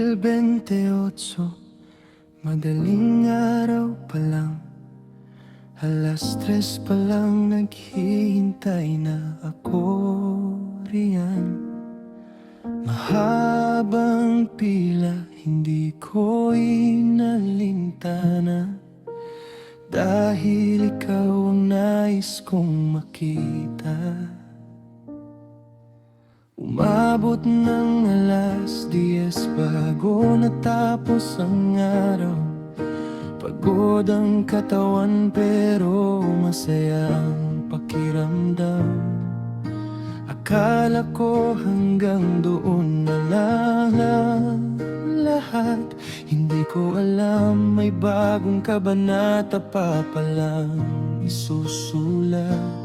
Abril 28, madaling araw pa lang. Alas 3 pa lang, naghihintay na ako riyan. Mahabang pila, hindi ko inalintana, dahil ikaw ang nais kong makita. Umabot ng alas 10 bago natapos ang araw. Pagod ang katawan pero masaya ang pakiramdam. Akala ko hanggang doon na lang lahat. Hindi ko alam may bagong kabanata pa palang isusulat.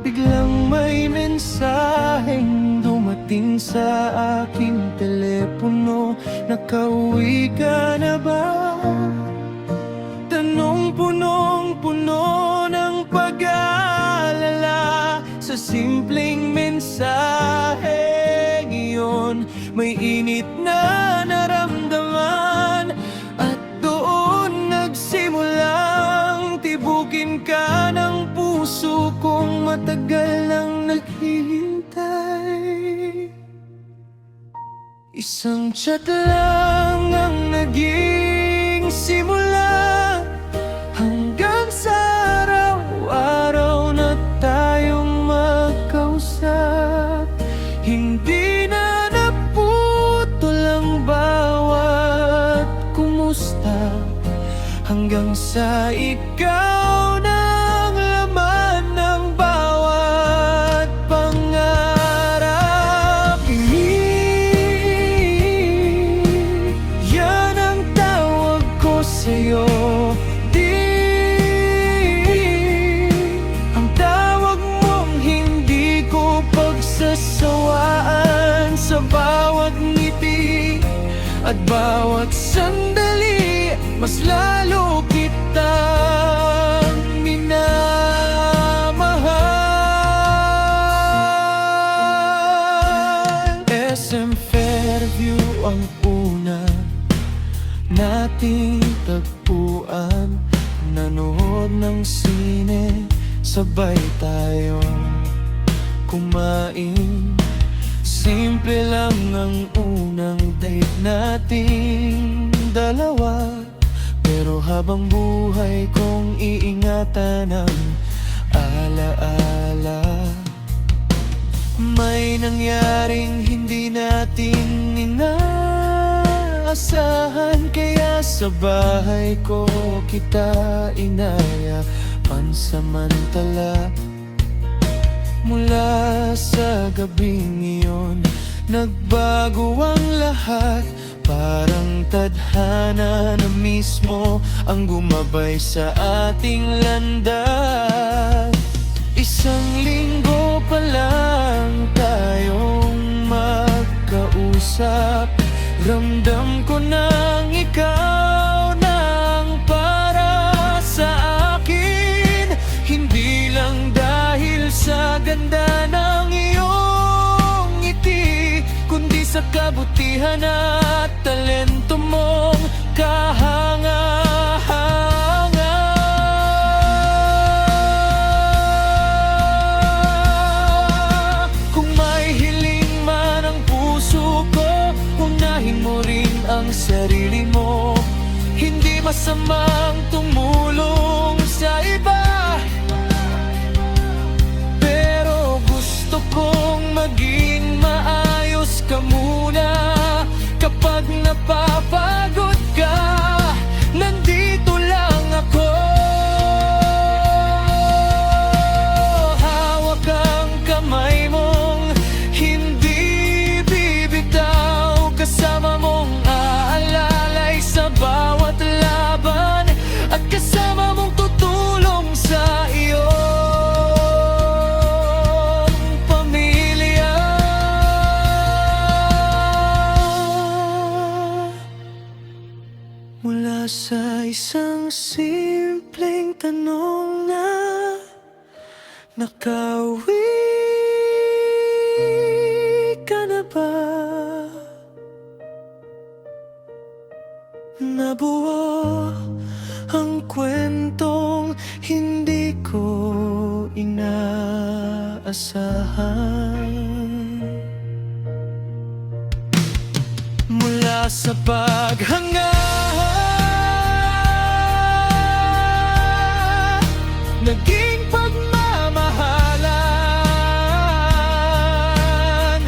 Biglang may mensaheng dumating sa aking telepono. Nakauwi ka na ba? Tanong punong-puno ng pag-aalala. Sa simpleng mensaheng iyon, may init na naramdaman. At doon nagsimulang tibukin ka ng puso kong matagal nang naghihintay. Isang chat lang ang naging simula, hanggang sa araw-araw na tayong magkausap. Hindi na naputol ang bawat kumusta, hanggang sa ikaw na ang laman ng bawat pangarap. Yan ang tawag ko sa'yo. Ang tawag mong hindi ko pagsasawaan. Sa bawat ngiti at bawat sandali, mas lalo kitang minamahal. SM Fairview ang una nating tagpuan. Nanood ng sine, sabay tayong kumain. Simple lang ang unang date nating dalawa, pero habang buhay kong iingatan ang alaala. May nangyaring hindi natin inaasahan, kaya sa bahay ko kita inaya pansamantala. Mula sa gabing iyon, nagbago ang lahat. Parang tadhana na mismo ang gumabay sa ating landas. Isang linggo pa lang tayong magkausap, ramdam ko nang ikaw nang para sa akin. Hindi lang dahil sa ganda ng iyong ngiti, kundi sa kabutihan at talento mong kahanga-hanga. Kung may hiling man ang puso ko, unahin mo rin ang sarili mo. Hindi masamang tumulong sa iba, pero gusto kong maging maayos ka muna. Kapag napapagod ka, nandito lang ako. Hawak ang kamay mong hindi bibitaw, kasama mong aalalay sa bawat laban, at kasama mong tutulong sa iyo. Mula sa isang simpleng tanong na nakauwi ka na ba? Nabuo ang kwentong hindi ko inaasahan. Mula sa paghanga, naging pagmamahalan.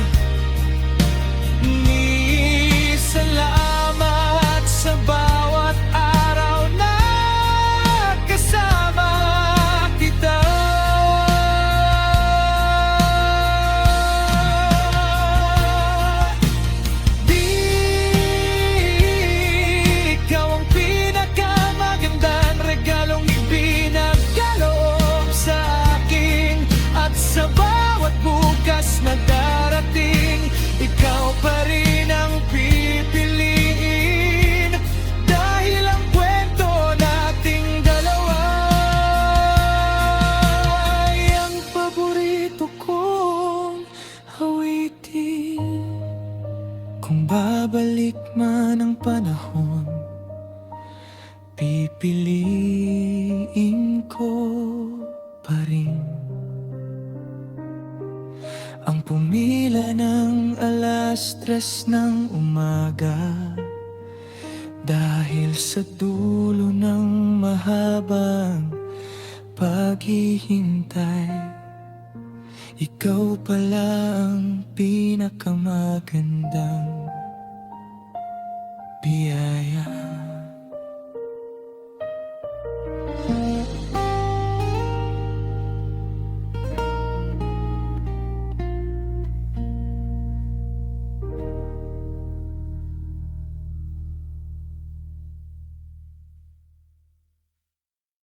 Ni salamat sa bawat araw na kasama kita. Di ikaw ang pinakamagandang regalong ibinagkaloob sa akin. At sa bawat bukas na darating, ikaw pa rin ang pipiliin. Dahil ang kwento nating dalawa ay ang paborito kong awitin. Kung babalik man ang panahon, pipiliin ko pa rin ang pumila ng 3:00 ng umaga. Dahil sa dulo ng mahabang paghihintay, ikaw pala ang pinakamagandang biyaya.